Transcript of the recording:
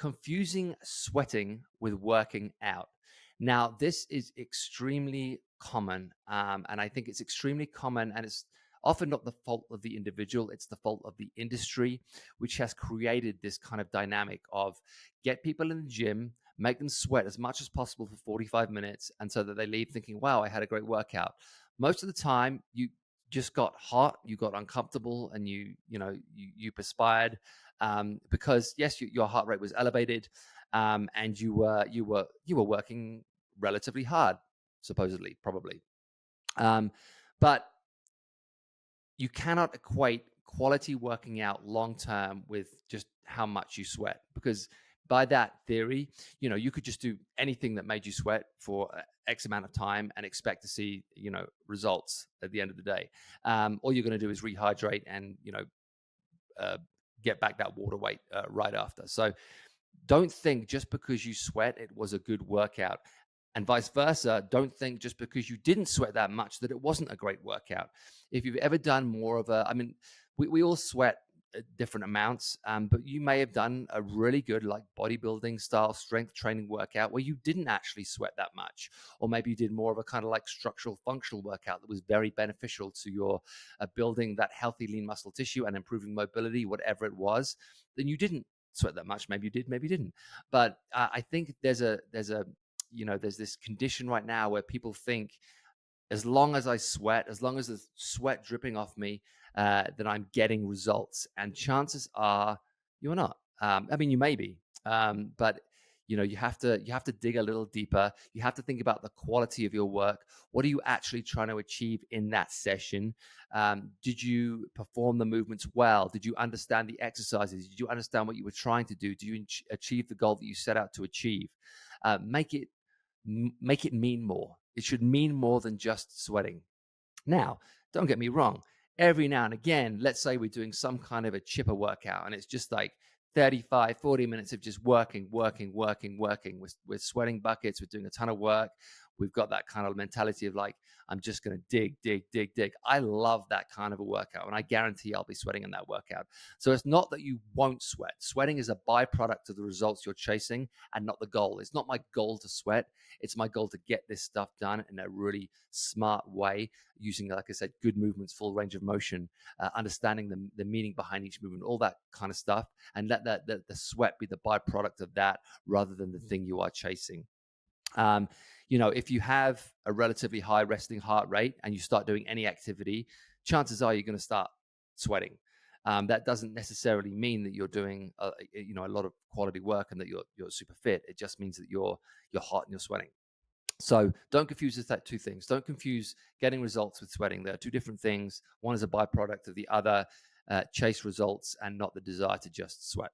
confusing sweating with working out. Now, this is extremely common, and I think it's extremely common, and it's often not the fault of the individual, it's the fault of the industry, which has created this kind of dynamic of get people in the gym, make them sweat as much as possible for 45 minutes, and so that they leave thinking, wow, I had a great workout. Most of the time, you just got hot, you got uncomfortable, and you perspired, because yes, your heart rate was elevated, and you were working relatively hard, supposedly, probably. But you cannot equate quality working out long term with just how much you sweat, because by that theory, you could just do anything that made you sweat for X amount of time and expect to see, results at the end of the day. All you're going to do is rehydrate and, uh, get back that water weight right after. So don't think just because you sweat, it was a good workout. And vice versa, don't think just because you didn't sweat that much that it wasn't a great workout. If you've ever done more of we all sweat at different amounts, but you may have done a really good like bodybuilding style strength training workout where you didn't actually sweat that much. Or maybe you did more of a kind of like structural functional workout that was very beneficial to your building that healthy lean muscle tissue and improving mobility, whatever it was. Then you didn't sweat that much. Maybe you did, maybe you didn't. But I think there's this condition right now where people think as long as I sweat, as long as there's sweat dripping off me, that I'm getting results. And chances are you're not. You may be, but you have to dig a little deeper. You have to think about the quality of your work. What are you actually trying to achieve in that session? Did you perform the movements well? Did you understand the exercises? Did you understand what you were trying to do? Do you achieve the goal that you set out to achieve? Make it mean more. It should mean more than just sweating. Now, don't get me wrong. Every now and again, let's say we're doing some kind of a chipper workout and it's just like 35, 40 minutes of just working. We're sweating buckets. We're doing a ton of work. We've got that kind of mentality of like, I'm just going to dig. I love that kind of a workout, and I guarantee I'll be sweating in that workout. So it's not that you won't sweat. Sweating is a byproduct of the results you're chasing and not the goal. It's not my goal to sweat. It's my goal to get this stuff done in a really smart way, using, like I said, good movements, full range of motion, understanding the meaning behind each movement, all that kind of stuff, and let the sweat be the byproduct of that rather than the thing you are chasing. If you have a relatively high resting heart rate and you start doing any activity, chances are you're going to start sweating. That doesn't necessarily mean that you're doing a lot of quality work and that you're super fit. It just means that you're hot and you're sweating. So don't confuse that two things. Don't confuse getting results with sweating. They're two different things. One is a byproduct of the other. Chase results and not the desire to just sweat.